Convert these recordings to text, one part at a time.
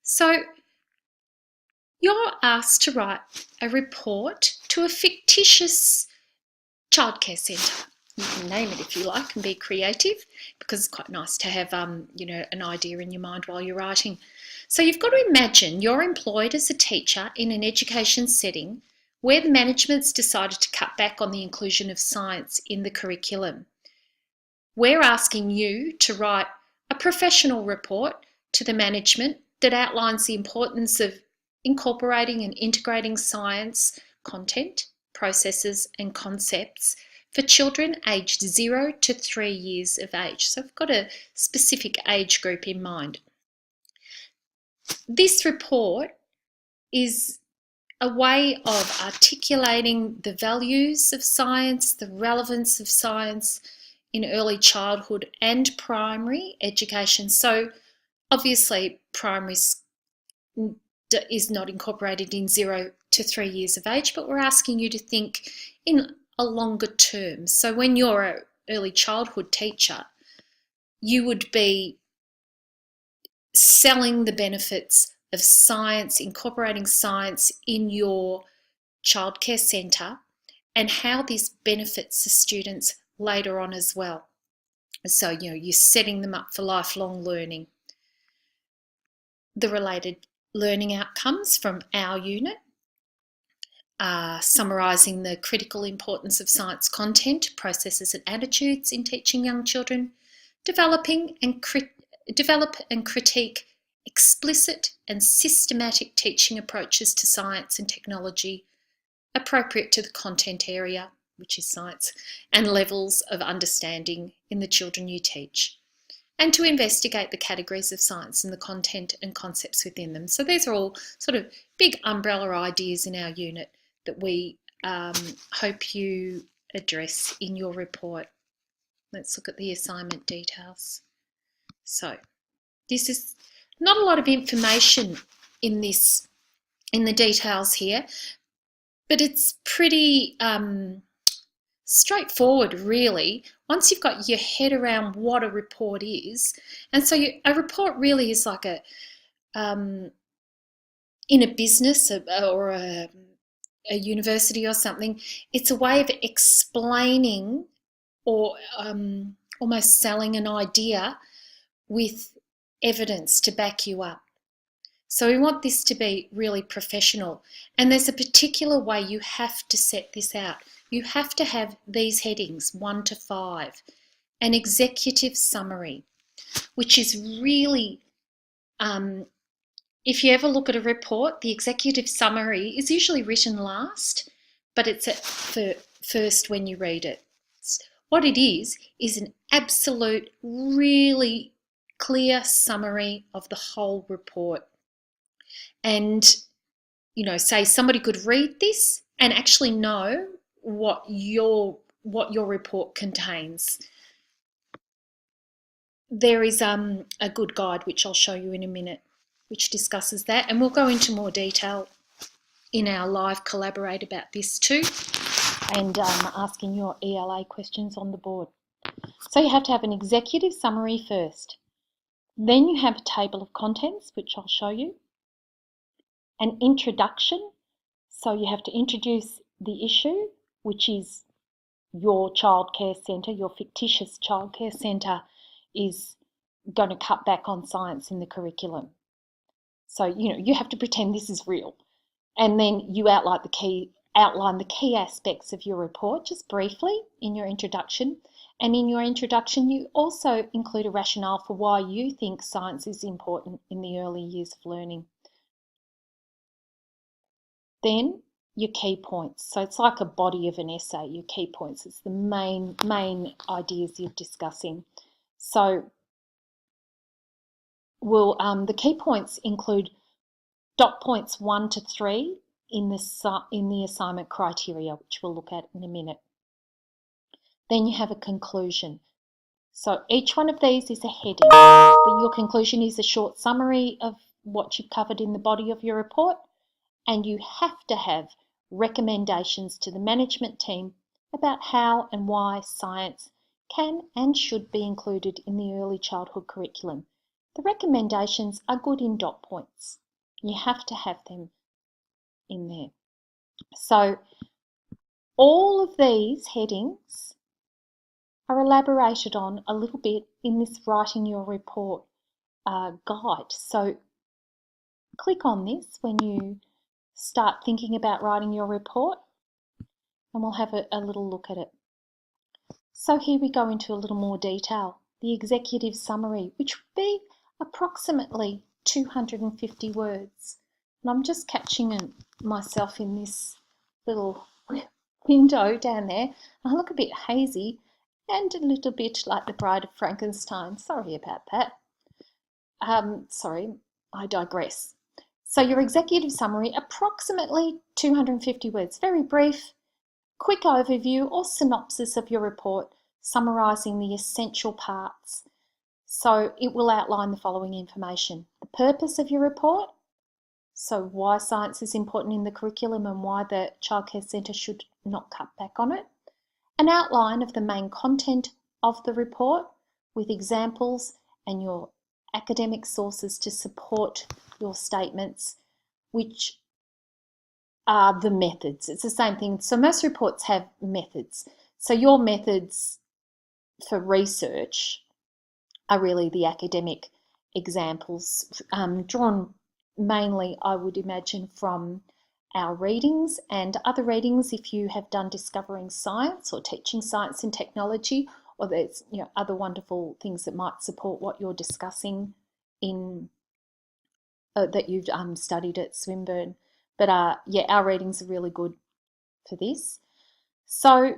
So you're asked to write a report to a fictitious childcare centre. You can name it if you like and be creative, because it's quite nice to have an idea in your mind while you're writing. So you've got to imagine you're employed as a teacher in an education setting where the management's decided to cut back on the inclusion of science in the curriculum. We're asking you to write a professional report to the management that outlines the importance of incorporating and integrating science content, processes and concepts for children aged 0 to 3 years of age. So we've got a specific age group in mind. This report is a way of articulating the values of science, the relevance of science in early childhood and primary education. So obviously primary is not incorporated in 0 to 3 years of age, but we're asking you to think in a longer term. So when you're an early childhood teacher, you would be selling the benefits of science, incorporating science in your childcare centre and how this benefits the students later on as well. So, you're setting them up for lifelong learning. The related learning outcomes from our unit are summarising the critical importance of science content, processes and attitudes in teaching young children, develop and critique explicit and systematic teaching approaches to science and technology appropriate to the content area, which is science, and levels of understanding in the children you teach, and to investigate the categories of science and the content and concepts within them. So these are all sort of big umbrella ideas in our unit that we hope you address in your report. Let's look at the assignment details. So this is not a lot of information in the details here, but it's pretty straightforward, really, once you've got your head around what a report is. And so a report really is like in a business or a university or something, it's a way of explaining or almost selling an idea with evidence to back you up. So we want this to be really professional, and there's a particular way you have to set this out. You have to have these headings 1 to 5, an executive summary, which is really, if you ever look at a report, the executive summary is usually written last, but it's at first when you read it. What it is an absolute, really clear summary of the whole report. And, say somebody could read this and actually know what your report contains. There is a good guide, which I'll show you in a minute, which discusses that, and we'll go into more detail in our live Collaborate about this too, and asking your ELA questions on the board. So you have to have an executive summary first. Then you have a table of contents, which I'll show you. An introduction, so you have to introduce the issue, which is your childcare centre, your fictitious childcare centre is going to cut back on science in the curriculum. So, you have to pretend this is real. And then you outline the key aspects of your report just briefly in your introduction. And in your introduction, you also include a rationale for why you think science is important in the early years of learning. Then your key points. So it's like a body of an essay, your key points. It's the main ideas you're discussing. So the key points include dot points 1 to 3 in the assignment criteria, which we'll look at in a minute. Then you have a conclusion. So each one of these is a heading. But your conclusion is a short summary of what you've covered in the body of your report, and you have to have recommendations to the management team about how and why science can and should be included in the early childhood curriculum. The recommendations are good in dot points. You have to have them in there. So all of these headings are elaborated on a little bit in this Writing Your Report guide. So click on this when you start thinking about writing your report, and we'll have a little look at it. So here we go into a little more detail. The executive summary, which would be approximately 250 words. And I'm just catching myself in this little window down there. I look a bit hazy and a little bit like the Bride of Frankenstein. Sorry about that. Sorry, I digress. So your executive summary, approximately 250 words, very brief, quick overview or synopsis of your report, summarising the essential parts. So it will outline the following information: the purpose of your report, so why science is important in the curriculum and why the childcare centre should not cut back on it, an outline of the main content of the report with examples and your academic sources to support your statements, which are the methods. It's the same thing. So most reports have methods. So your methods for research are really the academic examples, drawn mainly, I would imagine, from our readings and other readings if you have done Discovering Science or Teaching Science and Technology, or there's other wonderful things that might support what you're discussing in that you've studied at Swinburne. But yeah, our readings are really good for this. So,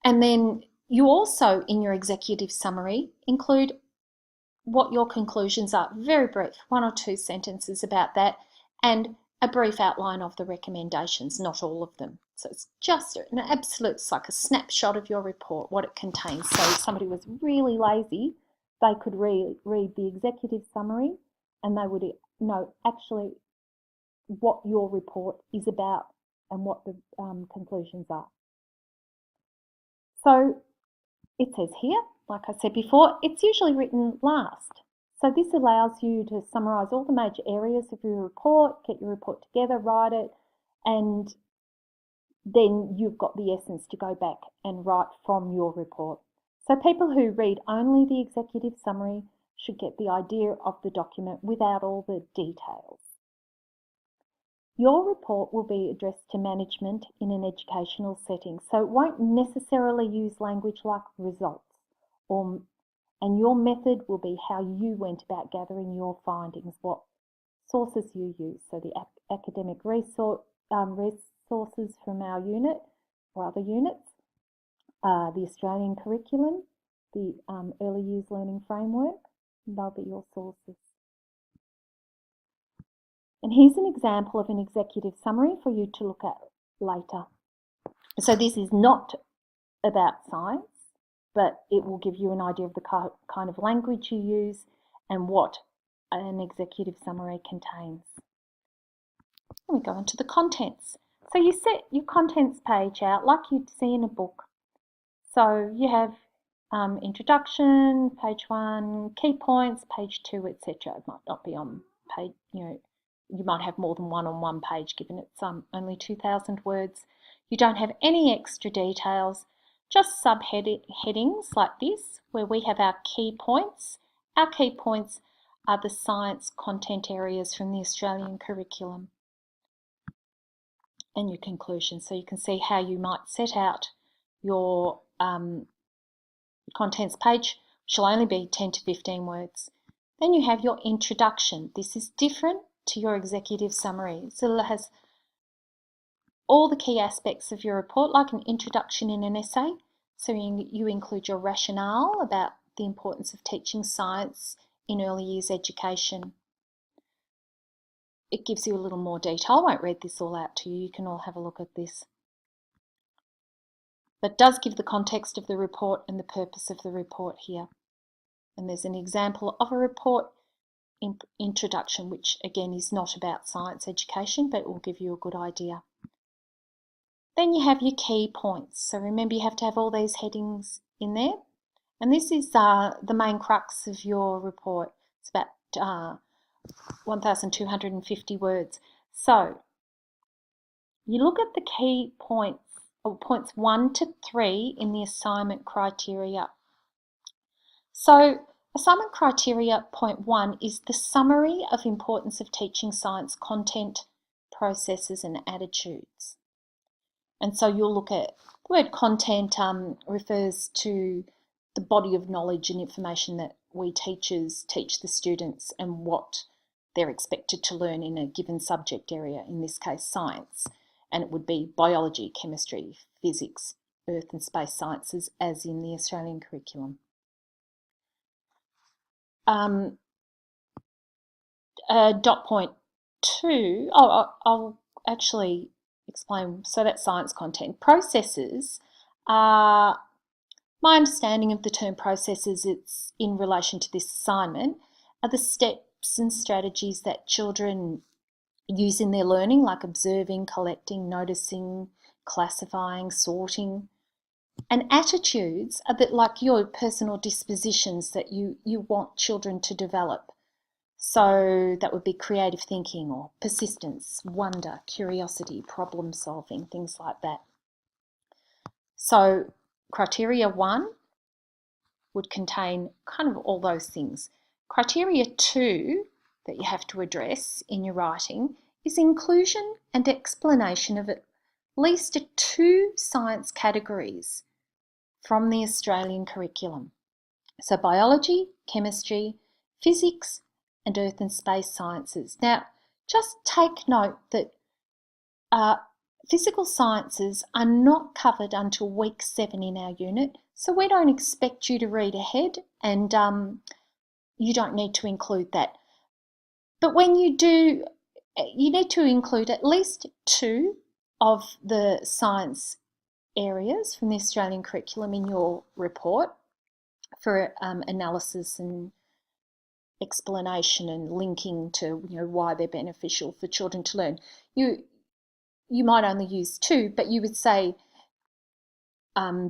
and then you also, in your executive summary, include what your conclusions are. Very brief, 1 or 2 sentences about that, and a brief outline of the recommendations, not all of them. So it's just an absolute, it's like a snapshot of your report, what it contains. So if somebody was really lazy, they could read the executive summary and they would know actually what your report is about and what the conclusions are. So it says here, like I said before, it's usually written last. So this allows you to summarise all the major areas of your report, get your report together, write it, and then you've got the essence to go back and write from your report. So people who read only the executive summary should get the idea of the document without all the details. Your report will be addressed to management in an educational setting, so it won't necessarily use language like results, and your method will be how you went about gathering your findings, what sources you use, so the academic resources from our unit or other units, the Australian curriculum, the Early Years Learning Framework, they'll be your sources. And here's an example of an executive summary for you to look at later. So this is not about science, but it will give you an idea of the kind of language you use and what an executive summary contains. And we go into the contents. So you set your contents page out like you'd see in a book. So you have introduction, page 1, key points, page 2, etc. It might not be on page, you might have more than one on one page given it's only 2,000 words. You don't have any extra details, just subheadings like this where we have our key points. Our key points are the science content areas from the Australian curriculum and your conclusion. So you can see how you might set out your contents page, which will only be 10 to 15 words. Then you have your introduction. This is different to your executive summary. So it has all the key aspects of your report, like an introduction in an essay. So you include your rationale about the importance of teaching science in early years education. It gives you a little more detail. I won't read this all out to you. You can all have a look at this. But it does give the context of the report and the purpose of the report here. And there's an example of a report introduction, which again is not about science education, but it will give you a good idea. Then you have your key points. So remember, you have to have all these headings in there. And this is the main crux of your report. It's about 1,250 words. So you look at the key points, or points 1 to 3 in the assignment criteria. So assignment criteria point 1 is the summary of importance of teaching science content, processes and attitudes. And so you'll look at the word content refers to the body of knowledge and information that we teachers teach the students and what they're expected to learn in a given subject area, in this case science. And it would be biology, chemistry, physics, earth and space sciences, as in the Australian curriculum. Dot point 2, I'll actually explain. So that's science content. Processes are, my understanding of the term processes, it's in relation to this assignment, are the steps and strategies that children use in their learning, like observing, collecting, noticing, classifying, sorting. And attitudes are that, like your personal dispositions that you want children to develop. So that would be creative thinking or persistence, wonder, curiosity, problem solving, things like that. So criteria 1 would contain kind of all those things. Criteria 2 that you have to address in your writing is inclusion and explanation of at least 2 science categories from the Australian curriculum. So biology, chemistry, physics, and earth and space sciences. Now, just take note that physical sciences are not covered until week 7 in our unit, so we don't expect you to read ahead, and you don't need to include that. But when you do, you need to include at least 2 of the science areas from the Australian curriculum in your report for analysis and explanation and linking to why they're beneficial for children to learn. You might only use 2, but you would say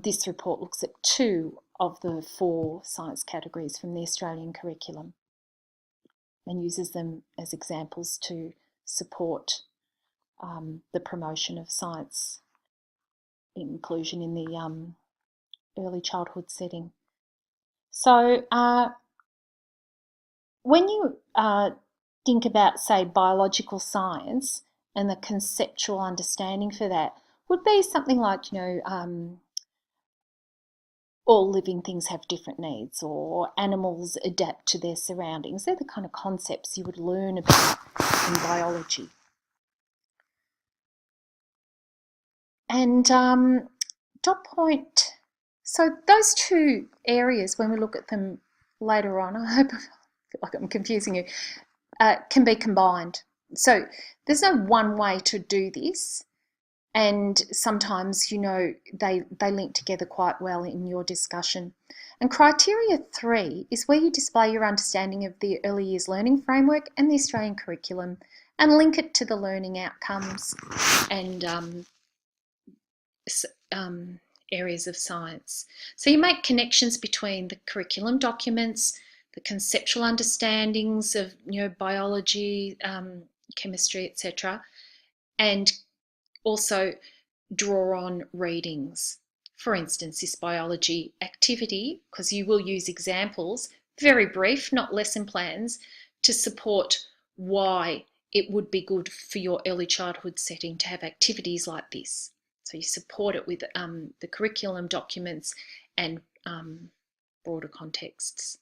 this report looks at 2 of the 4 science categories from the Australian curriculum and uses them as examples to support the promotion of science inclusion in the early childhood setting. So when you think about, say, biological science, and the conceptual understanding for that would be something like, all living things have different needs, or animals adapt to their surroundings. They're the kind of concepts you would learn about in biology. And dot point, so those 2 areas, when we look at them later on, I hope I feel like I'm confusing you, can be combined. So there's no one way to do this, and sometimes, they link together quite well in your discussion. And criteria 3 is where you display your understanding of the early years learning framework and the Australian curriculum and link it to the learning outcomes and areas of science. So you make connections between the curriculum documents, the conceptual understandings of biology, chemistry, etc., and also draw on readings. For instance, this biology activity, because you will use examples, very brief, not lesson plans, to support why it would be good for your early childhood setting to have activities like this. So you support it with the curriculum documents and broader contexts.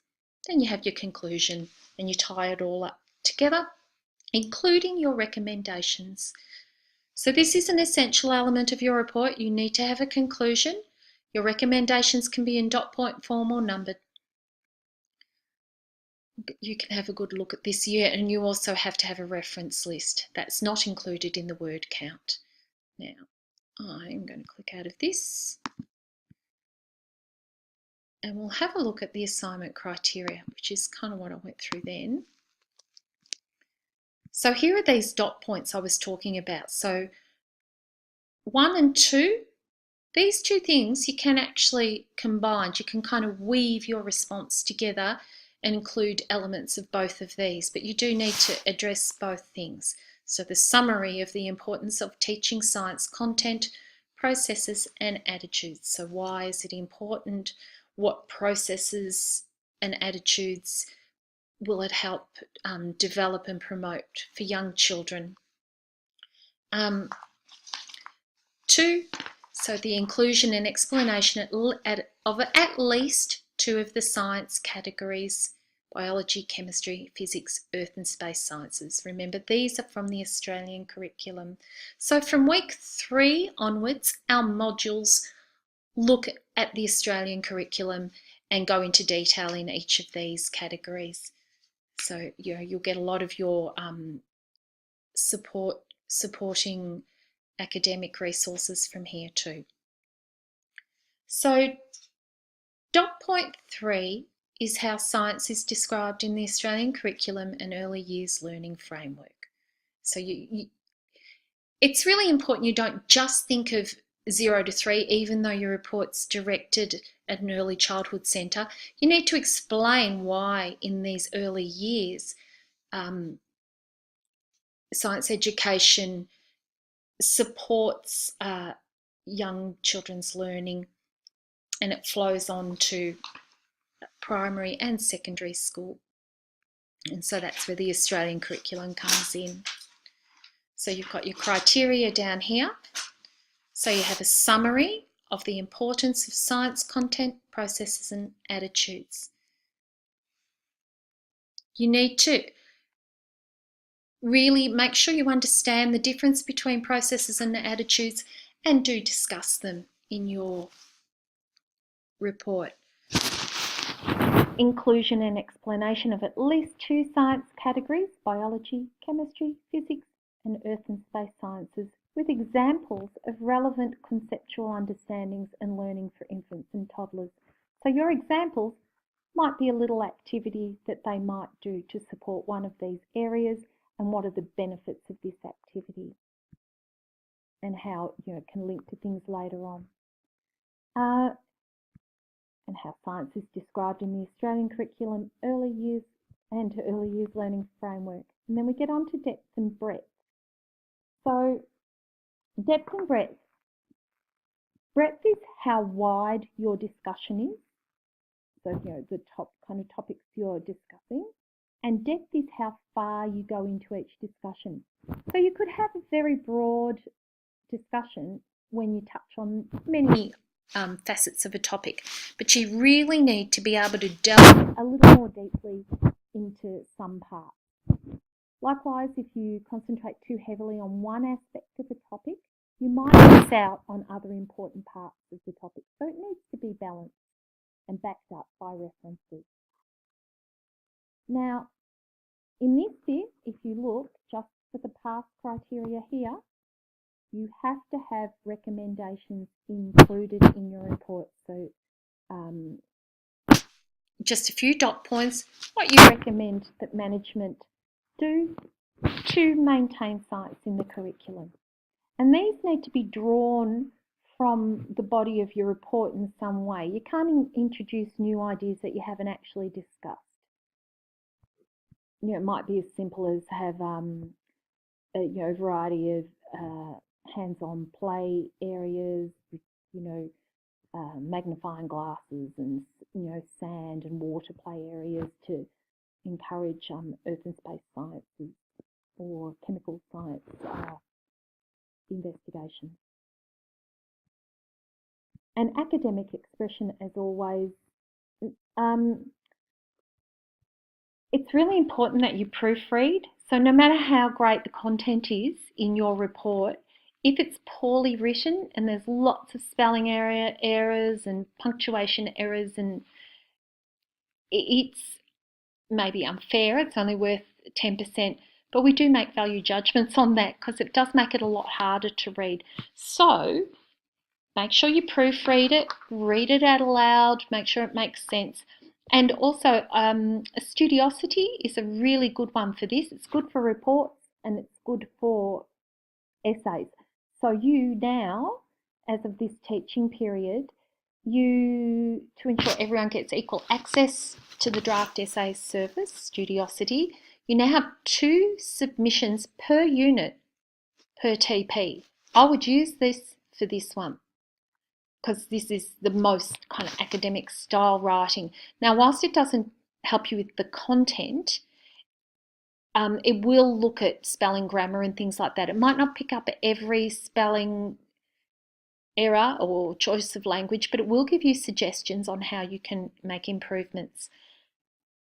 Then you have your conclusion and you tie it all up together, including your recommendations. So this is an essential element of your report. You need to have a conclusion. Your recommendations can be in dot point form or numbered. You can have a good look at this here, and you also have to have a reference list. That's not included in the word count. Now, I'm going to click out of this and we'll have a look at the assignment criteria, which is kind of what I went through then. So here are these dot points I was talking about. So 1 and 2, these 2 things you can actually combine. You can kind of weave your response together and include elements of both of these, but you do need to address both things. So the summary of the importance of teaching science content, processes and attitudes. So why is it important? What processes and attitudes will it help develop and promote for young children? 2, so the inclusion and explanation of at least 2 of the science categories: biology, chemistry, physics, earth and space sciences. Remember, these are from the Australian curriculum. So from week 3 onwards, our modules look at the Australian curriculum and go into detail in each of these categories. So you'll get a lot of your supporting academic resources from here too. So dot point 3 is how science is described in the Australian curriculum and early years learning framework. So it's really important you don't just think of 0 to 3, even though your report's directed at an early childhood centre. You need to explain why in these early years science education supports young children's learning, and it flows on to primary and secondary school. And so that's where the Australian curriculum comes in. So you've got your criteria down here. So you have a summary of the importance of science content, processes and attitudes. You need to really make sure you understand the difference between processes and attitudes, and do discuss them in your report. Inclusion and explanation of at least 2 science categories: biology, chemistry, physics and earth and space sciences, with examples of relevant conceptual understandings and learning for infants and toddlers. So your examples might be a little activity that they might do to support one of these areas, and what are the benefits of this activity and how it can link to things later on. And how science is described in the Australian curriculum, early years and early years learning framework. And then we get on to depth and breadth. So depth and breadth. Breadth is how wide your discussion is. So, the top kind of topics you're discussing. And depth is how far you go into each discussion. So you could have a very broad discussion when you touch on many facets of a topic, but you really need to be able to delve a little more deeply into some parts. Likewise, if you concentrate too heavily on one aspect of a topic, you might miss out on other important parts of the topic. So it needs to be balanced and backed up by references. Now, in this bit, if you look just for the pass criteria here, you have to have recommendations included in your report. So just a few dot points, what you recommend that management do to maintain science in the curriculum. And these need to be drawn from the body of your report in some way. You can't introduce new ideas that you haven't actually discussed. It might be as simple as have a variety of hands-on play areas, with, magnifying glasses and sand and water play areas to encourage earth and space sciences or chemical science investigation. And academic expression, as always, it's really important that you proofread. So no matter how great the content is in your report, if it's poorly written and there's lots of spelling errors and punctuation errors, and it's maybe unfair, it's only worth 10%, but we do make value judgments on that because it does make it a lot harder to read. So make sure you proofread it, read it out aloud, make sure it makes sense. And also, studiosity is a really good one for this. It's good for reports and it's good for essays. So you now, as of this teaching period, to ensure everyone gets equal access to the draft essay service, Studiosity, you now have 2 submissions per unit per TP. I would use this for this one because this is the most kind of academic style writing. Now, whilst it doesn't help you with the content, it will look at spelling, grammar and things like that. It might not pick up every spelling error or choice of language, but it will give you suggestions on how you can make improvements.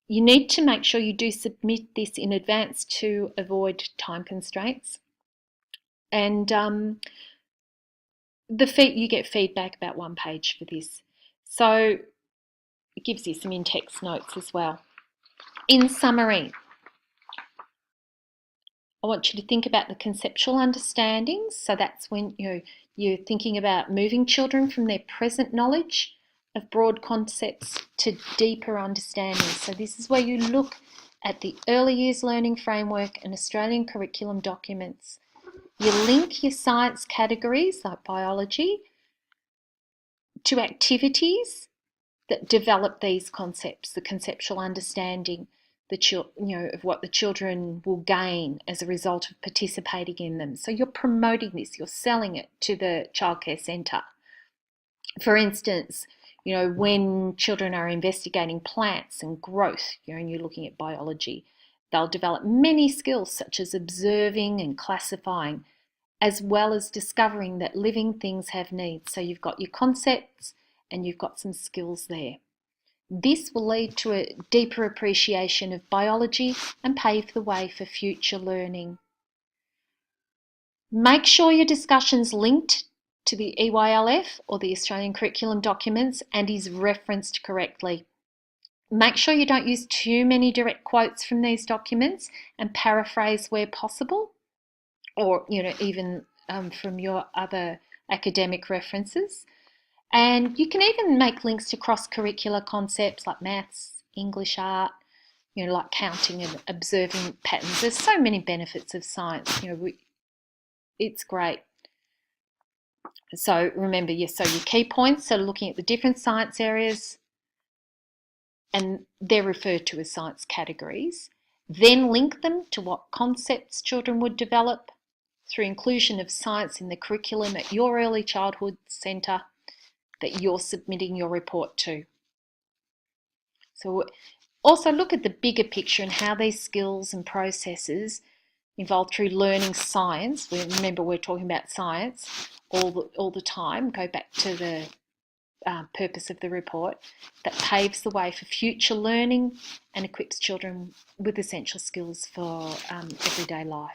You need to make sure you do submit this in advance to avoid time constraints. And you get feedback about 1 page for this. So it gives you some in-text notes as well. In summary, I want you to think about the conceptual understandings. So that's when you're thinking about moving children from their present knowledge of broad concepts to deeper understanding. So this is where you look at the early years learning framework and Australian curriculum documents. You link your science categories like biology to activities that develop these concepts, the conceptual understanding of what the children will gain as a result of participating in them. So you're promoting this, you're selling it to the childcare centre. For instance, when children are investigating plants and growth, and you're looking at biology, they'll develop many skills such as observing and classifying, as well as discovering that living things have needs. So you've got your concepts and you've got some skills there. This will lead to a deeper appreciation of biology and pave the way for future learning. Make sure your discussion's linked to the EYLF or the Australian curriculum documents and is referenced correctly. Make sure you don't use too many direct quotes from these documents and paraphrase where possible, or even from your other academic references. And you can even make links to cross-curricular concepts like maths, English, art, like counting and observing patterns. There's so many benefits of science. It's great. So remember, your key points are looking at the different science areas, and they're referred to as science categories. Then link them to what concepts children would develop through inclusion of science in the curriculum at your early childhood centre that you're submitting your report to. So also look at the bigger picture and how these skills and processes involved through learning science. Remember, we're talking about science all the time. Go back to the purpose of the report, that paves the way for future learning and equips children with essential skills for everyday life.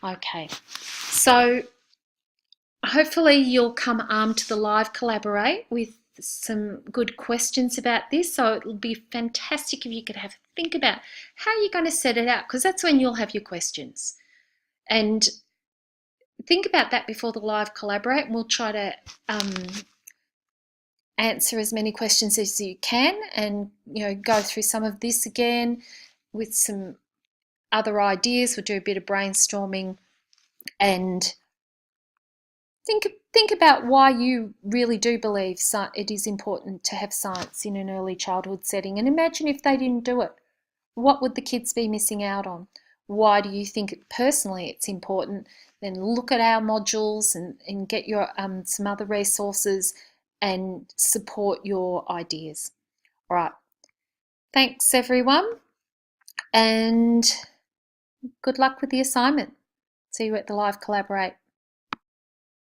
Okay, so hopefully you'll come armed to the live collaborate with some good questions about this. So it'll be fantastic if you could have a think about how you're going to set it out, because that's when you'll have your questions. And think about that before the live collaborate, and we'll try to answer as many questions as you can, and go through some of this again with some other ideas. We'll do a bit of brainstorming and think about why you really do believe it is important to have science in an early childhood setting, and imagine if they didn't do it. What would the kids be missing out on? Why do you think personally it's important? Then look at our modules and get your some other resources and support your ideas. All right. Thanks everyone, and good luck with the assignment. See you at the live collaborate.